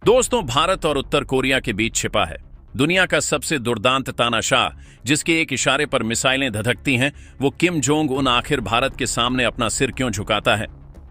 दोस्तों, भारत और उत्तर कोरिया के बीच छिपा है दुनिया का सबसे दुर्दांत तानाशाह, जिसके एक इशारे पर मिसाइलें धधकती हैं। वो किम जोंग उन आखिर भारत के सामने अपना सिर क्यों झुकाता है?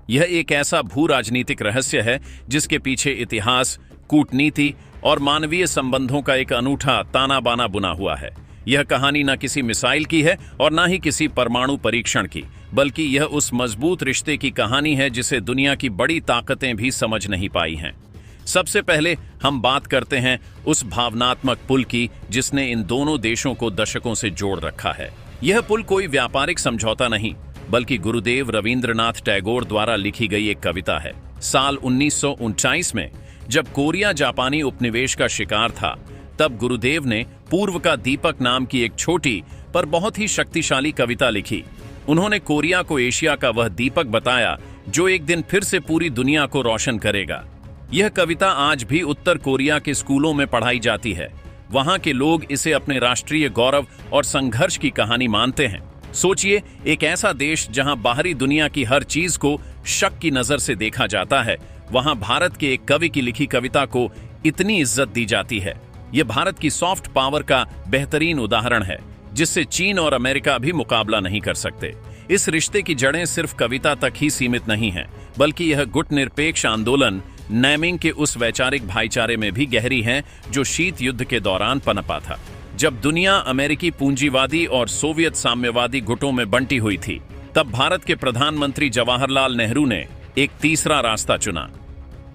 यह एक ऐसा भू राजनीतिक रहस्य है जिसके पीछे इतिहास, कूटनीति और मानवीय संबंधों का एक अनूठा ताना बाना बुना हुआ है। यह कहानी न किसी मिसाइल की है और न ही किसी परमाणु परीक्षण की, बल्कि यह उस मजबूत रिश्ते की कहानी है जिसे दुनिया की बड़ी ताकतें भी समझ नहीं पाई हैं। सबसे पहले हम बात करते हैं उस भावनात्मक पुल की जिसने इन दोनों देशों को दशकों से जोड़ रखा है। यह पुल कोई व्यापारिक समझौता नहीं, बल्कि गुरुदेव रवींद्रनाथ टैगोर द्वारा लिखी गई एक कविता है। साल 1949 में जब कोरिया जापानी उपनिवेश का शिकार था, तब गुरुदेव ने पूर्व का दीपक नाम की एक छोटी पर बहुत ही शक्तिशाली कविता लिखी। उन्होंने कोरिया को एशिया का वह दीपक बताया जो एक दिन फिर से पूरी दुनिया को रोशन करेगा। यह कविता आज भी उत्तर कोरिया के स्कूलों में पढ़ाई जाती है। वहां के लोग इसे अपने राष्ट्रीय गौरव और संघर्ष की कहानी मानते हैं। सोचिए, एक ऐसा देश जहां बाहरी दुनिया की हर चीज को शक की नजर से देखा जाता है, वहां भारत के एक कवि की लिखी कविता को इतनी इज्जत दी जाती है। यह भारत की सॉफ्ट पावर का बेहतरीन उदाहरण है, जिससे चीन और अमेरिका भी मुकाबला नहीं कर सकते। इस रिश्ते की जड़ें सिर्फ कविता तक ही सीमित नहीं हैं, बल्कि यह गुटनिरपेक्ष आंदोलन नैमिंग के उस वैचारिक भाईचारे में भी गहरी हैं जो शीत युद्ध के दौरान पनपा था, जब दुनिया अमेरिकी पूंजीवादी और सोवियत साम्यवादी गुटों में बंटी हुई थी। तब भारत के प्रधानमंत्री जवाहरलाल नेहरू ने एक तीसरा रास्ता चुना।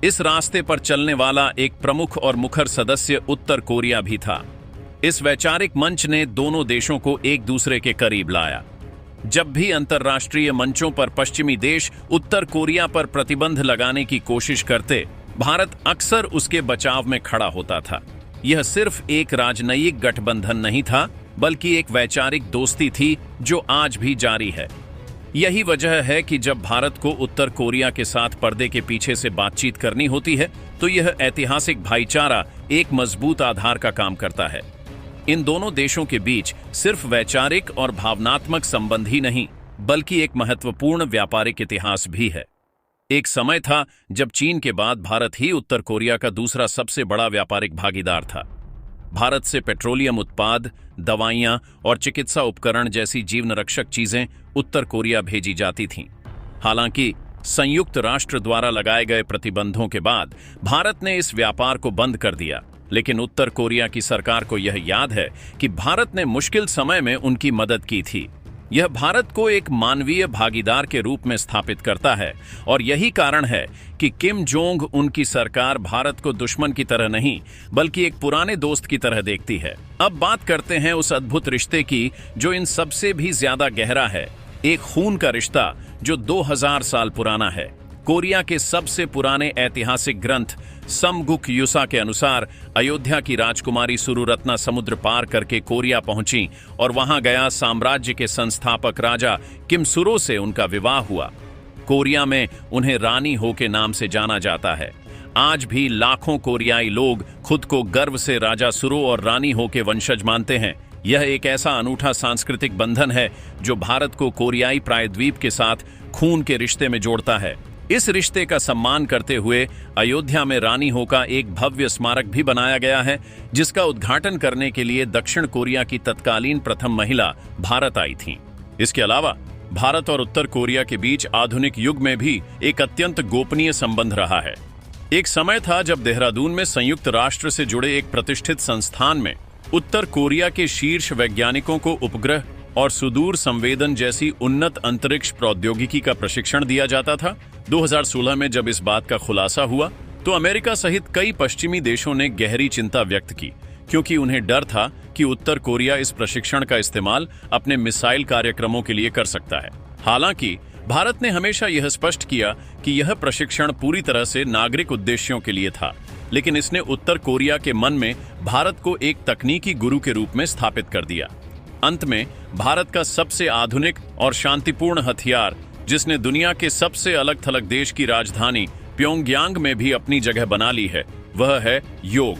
इस रास्ते पर चलने वाला एक प्रमुख और मुखर सदस्य उत्तर कोरिया भी था। इस वैचारिक मंच ने दोनों देशों को एक दूसरे के करीब लाया। जब भी अंतर्राष्ट्रीय मंचों पर पश्चिमी देश उत्तर कोरिया पर प्रतिबंध लगाने की कोशिश करते, भारत अक्सर उसके बचाव में खड़ा होता था। यह सिर्फ एक राजनयिक गठबंधन नहीं था, बल्कि एक वैचारिक दोस्ती थी जो आज भी जारी है। यही वजह है कि जब भारत को उत्तर कोरिया के साथ पर्दे के पीछे से बातचीत करनी होती है, तो यह ऐतिहासिक भाईचारा एक मजबूत आधार का काम करता है। इन दोनों देशों के बीच सिर्फ वैचारिक और भावनात्मक संबंध ही नहीं, बल्कि एक महत्वपूर्ण व्यापारिक इतिहास भी है। एक समय था जब चीन के बाद भारत ही उत्तर कोरिया का दूसरा सबसे बड़ा व्यापारिक भागीदार था। भारत से पेट्रोलियम उत्पाद, दवाइयां और चिकित्सा उपकरण जैसी जीवन रक्षक चीजें उत्तर कोरिया भेजी जाती थीं। हालांकि संयुक्त राष्ट्र द्वारा लगाए गए प्रतिबंधों के बाद भारत ने इस व्यापार को बंद कर दिया, लेकिन उत्तर कोरिया की सरकार को यह याद है कि भारत ने मुश्किल समय में उनकी मदद की थी। यह भारत को एक मानवीय भागीदार के रूप में स्थापित करता है, और यही कारण है कि किम जोंग उनकी सरकार भारत को दुश्मन की तरह नहीं, बल्कि एक पुराने दोस्त की तरह देखती है। अब बात करते हैं उस अद्भुत रिश्ते की जो इन सबसे भी ज्यादा गहरा है, एक खून का रिश्ता जो 2000 साल पुराना है। कोरिया के सबसे पुराने ऐतिहासिक ग्रंथ समगुक युसा के अनुसार अयोध्या की राजकुमारी सुरुरत्ना समुद्र पार करके कोरिया पहुंची और वहां गया साम्राज्य के संस्थापक राजा किमसुरो से उनका विवाह हुआ। कोरिया में उन्हें रानी हो के नाम से जाना जाता है। आज भी लाखों कोरियाई लोग खुद को गर्व से राजा सुरो और रानी हो के वंशज मानते हैं। यह एक ऐसा अनूठा सांस्कृतिक बंधन है जो भारत को कोरियाई प्रायद्वीप के साथ खून के रिश्ते में जोड़ता है। इस रिश्ते का सम्मान करते हुए अयोध्या में रानी हो का एक भव्य स्मारक भी बनाया गया है, जिसका उद्घाटन करने के लिए दक्षिण कोरिया की तत्कालीन प्रथम महिला भारत आई थीं। इसके अलावा भारत और उत्तर कोरिया के बीच आधुनिक युग में भी एक अत्यंत गोपनीय संबंध रहा है। एक समय था जब देहरादून में संयुक्त राष्ट्र से जुड़े एक प्रतिष्ठित संस्थान में उत्तर कोरिया के शीर्ष वैज्ञानिकों को उपग्रह और सुदूर संवेदन जैसी उन्नत अंतरिक्ष प्रौद्योगिकी का प्रशिक्षण दिया जाता था। 2016 में जब इस बात का खुलासा हुआ, तो अमेरिका सहित कई पश्चिमी देशों ने गहरी चिंता व्यक्त की, क्योंकि उन्हें डर था कि उत्तर कोरिया इस प्रशिक्षण का इस्तेमाल अपने मिसाइल कार्यक्रमों के लिए कर सकता है। हालांकि भारत ने हमेशा यह स्पष्ट किया कि यह प्रशिक्षण पूरी तरह से नागरिक उद्देश्यों के लिए था, लेकिन इसने उत्तर कोरिया के मन में भारत को एक तकनीकी गुरु के रूप में स्थापित कर दिया। अंत में भारत का सबसे आधुनिक और शांतिपूर्ण हथियार, जिसने दुनिया के सबसे अलग थलग देश की राजधानी प्योंगयांग में भी अपनी जगह बना ली है, वह है योग।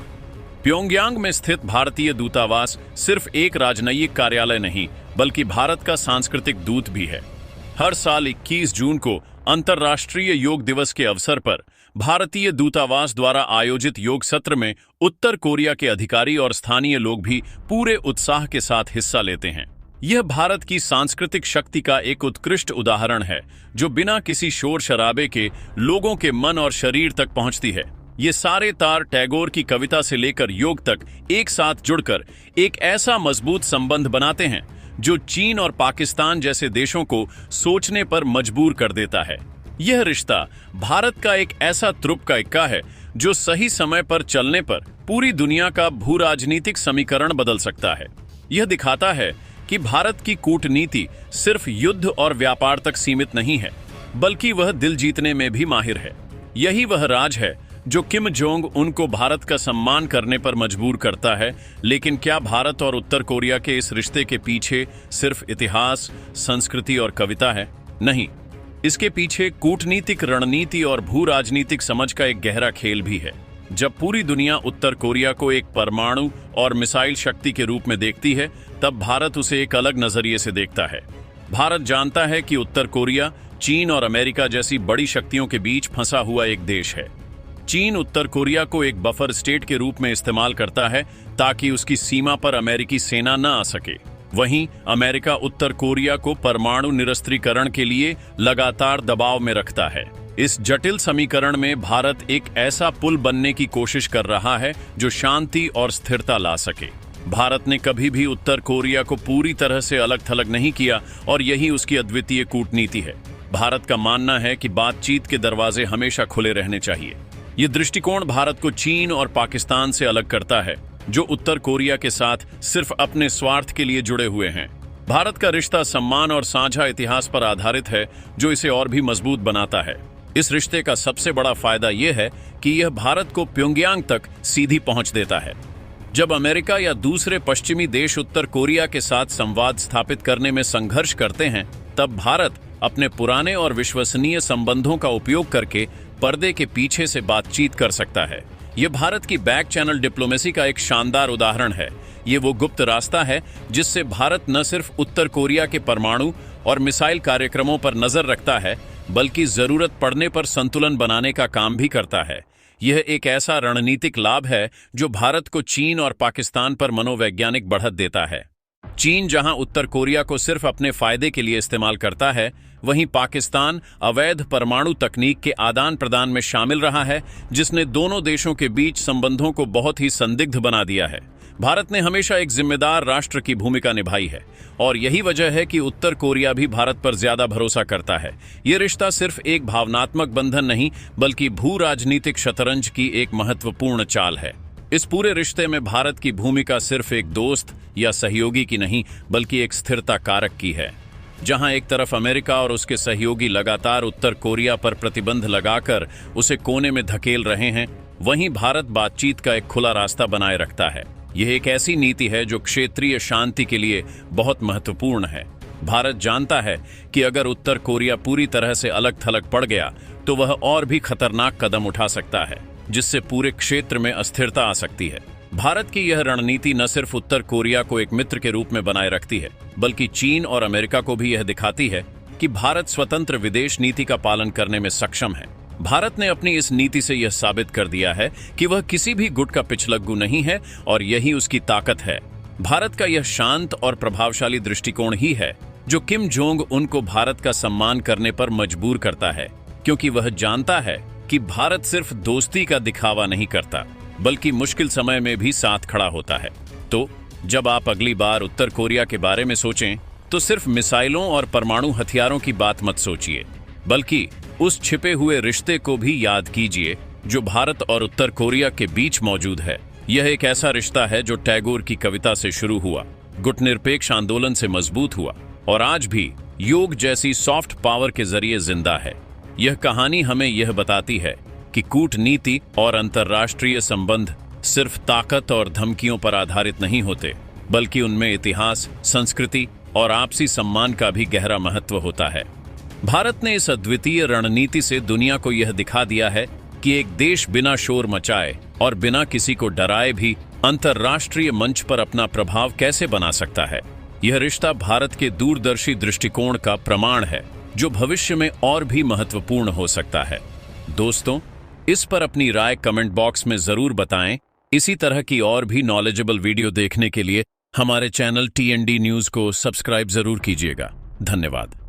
प्योंगयांग में स्थित भारतीय दूतावास सिर्फ एक राजनयिक कार्यालय नहीं, बल्कि भारत का सांस्कृतिक दूत भी है। हर साल 21 जून को अंतर्राष्ट्रीय योग दिवस के अवसर पर भारतीय दूतावास द्वारा आयोजित योग सत्र में उत्तर कोरिया के अधिकारी और स्थानीय लोग भी पूरे उत्साह के साथ हिस्सा लेते हैं। यह भारत की सांस्कृतिक शक्ति का एक उत्कृष्ट उदाहरण है, जो बिना किसी शोर शराबे के लोगों के मन और शरीर तक पहुंचती है। ये सारे तार टैगोर की कविता से लेकर योग तक एक साथ जुड़कर एक ऐसा मजबूत संबंध बनाते हैं जो चीन और पाकिस्तान जैसे देशों को सोचने पर मजबूर कर देता है। यह रिश्ता भारत का एक ऐसा तुरप इक्का है जो सही समय पर चलने पर पूरी दुनिया का भू-राजनीतिक समीकरण बदल सकता है। यह दिखाता है कि भारत की कूटनीति सिर्फ युद्ध और व्यापार तक सीमित नहीं है, बल्कि वह दिल जीतने में भी माहिर है। यही वह राज है जो किम जोंग उनको भारत का सम्मान करने पर मजबूर करता है। लेकिन क्या भारत और उत्तर कोरिया के इस रिश्ते के पीछे सिर्फ इतिहास, संस्कृति और कविता है? नहीं, इसके पीछे कूटनीतिक रणनीति और भू-राजनीतिक समझ का एक गहरा खेल भी है। जब पूरी दुनिया उत्तर कोरिया को एक परमाणु और मिसाइल शक्ति के रूप में देखती है, तब भारत उसे एक अलग नजरिए से देखता है। भारत जानता है कि उत्तर कोरिया चीन और अमेरिका जैसी बड़ी शक्तियों के बीच फंसा हुआ एक देश है। चीन उत्तर कोरिया को एक बफर स्टेट के रूप में इस्तेमाल करता है ताकि उसकी सीमा पर अमेरिकी सेना न आ सके। वहीं अमेरिका उत्तर कोरिया को परमाणु निरस्त्रीकरण के लिए लगातार दबाव में रखता है। इस जटिल समीकरण में भारत एक ऐसा पुल बनने की कोशिश कर रहा है जो शांति और स्थिरता ला सके। भारत ने कभी भी उत्तर कोरिया को पूरी तरह से अलग थलग नहीं किया और यही उसकी अद्वितीय कूटनीति है। भारत का मानना है कि बातचीत के दरवाजे हमेशा खुले रहने चाहिए। ये दृष्टिकोण भारत को चीन और पाकिस्तान से अलग करता है, जो उत्तर कोरिया के साथ सिर्फ अपने स्वार्थ के लिए जुड़े हुए हैं। भारत का रिश्ता सम्मान और साझा इतिहास पर आधारित है, जो इसे और भी मजबूत बनाता है। इस रिश्ते का सबसे बड़ा फायदा यह है कि यह भारत को प्योंगयांग तक सीधी पहुंच देता है। जब अमेरिका या दूसरे पश्चिमी देश उत्तर कोरिया के साथ संवाद स्थापित करने में संघर्ष करते हैं, तब भारत अपने पुराने और विश्वसनीय संबंधों का उपयोग करके पर्दे के पीछे से बातचीत कर सकता है। यह भारत की बैक चैनल डिप्लोमेसी का एक शानदार उदाहरण है। ये वो गुप्त रास्ता है जिससे भारत न सिर्फ उत्तर कोरिया के परमाणु और मिसाइल कार्यक्रमों पर नजर रखता है, बल्कि जरूरत पड़ने पर संतुलन बनाने का काम भी करता है। यह एक ऐसा रणनीतिक लाभ है जो भारत को चीन और पाकिस्तान पर मनोवैज्ञानिक बढ़त देता है। चीन जहां उत्तर कोरिया को सिर्फ अपने फायदे के लिए इस्तेमाल करता है, वहीं पाकिस्तान अवैध परमाणु तकनीक के आदान प्रदान में शामिल रहा है, जिसने दोनों देशों के बीच संबंधों को बहुत ही संदिग्ध बना दिया है। भारत ने हमेशा एक जिम्मेदार राष्ट्र की भूमिका निभाई है और यही वजह है कि उत्तर कोरिया भी भारत पर ज्यादा भरोसा करता है। यह रिश्ता सिर्फ एक भावनात्मक बंधन नहीं, बल्कि भू-राजनीतिक शतरंज की एक महत्वपूर्ण चाल है। इस पूरे रिश्ते में भारत की भूमिका सिर्फ एक दोस्त या सहयोगी की नहीं, बल्कि एक स्थिरता कारक की है। जहां एक तरफ अमेरिका और उसके सहयोगी लगातार उत्तर कोरिया पर प्रतिबंध लगाकर उसे कोने में धकेल रहे हैं, वहीं भारत बातचीत का एक खुला रास्ता बनाए रखता है। यह एक ऐसी नीति है जो क्षेत्रीय शांति के लिए बहुत महत्वपूर्ण है। भारत जानता है कि अगर उत्तर कोरिया पूरी तरह से अलग थलग पड़ गया तो वह और भी खतरनाक कदम उठा सकता है, जिससे पूरे क्षेत्र में अस्थिरता आ सकती है। भारत की यह रणनीति न सिर्फ उत्तर कोरिया को एक मित्र के रूप में बनाए रखती है, बल्कि चीन और अमेरिका को भी यह दिखाती है कि भारत स्वतंत्र विदेश नीति का पालन करने में सक्षम है। भारत ने अपनी इस नीति से यह साबित कर दिया है कि वह किसी भी गुट का पिछलग्गू नहीं है और यही उसकी ताकत है। भारत का यह शांत और प्रभावशाली दृष्टिकोण ही है जो किम जोंग उनको भारत का सम्मान करने पर मजबूर करता है, क्योंकि वह जानता है कि भारत सिर्फ दोस्ती का दिखावा नहीं करता, बल्कि मुश्किल समय में भी साथ खड़ा होता है। तो जब आप अगली बार उत्तर कोरिया के बारे में सोचें, तो सिर्फ मिसाइलों और परमाणु हथियारों की बात मत सोचिए, बल्कि उस छिपे हुए रिश्ते को भी याद कीजिए जो भारत और उत्तर कोरिया के बीच मौजूद है। यह एक ऐसा रिश्ता है जो टैगोर की कविता से शुरू हुआ, गुटनिरपेक्ष आंदोलन से मजबूत हुआ और आज भी योग जैसी सॉफ्ट पावर के जरिए जिंदा है। यह कहानी हमें यह बताती है कि कूटनीति और अंतर्राष्ट्रीय संबंध सिर्फ ताकत और धमकियों पर आधारित नहीं होते, बल्कि उनमें इतिहास, संस्कृति और आपसी सम्मान का भी गहरा महत्व होता है। भारत ने इस अद्वितीय रणनीति से दुनिया को यह दिखा दिया है कि एक देश बिना शोर मचाए और बिना किसी को डराए भी अंतर्राष्ट्रीय मंच पर अपना प्रभाव कैसे बना सकता है। यह रिश्ता भारत के दूरदर्शी दृष्टिकोण का प्रमाण है, जो भविष्य में और भी महत्वपूर्ण हो सकता है। दोस्तों, इस पर अपनी राय कमेंट बॉक्स में जरूर बताएं। इसी तरह की और भी नॉलेजेबल वीडियो देखने के लिए हमारे चैनल TND न्यूज को सब्सक्राइब जरूर कीजिएगा। धन्यवाद।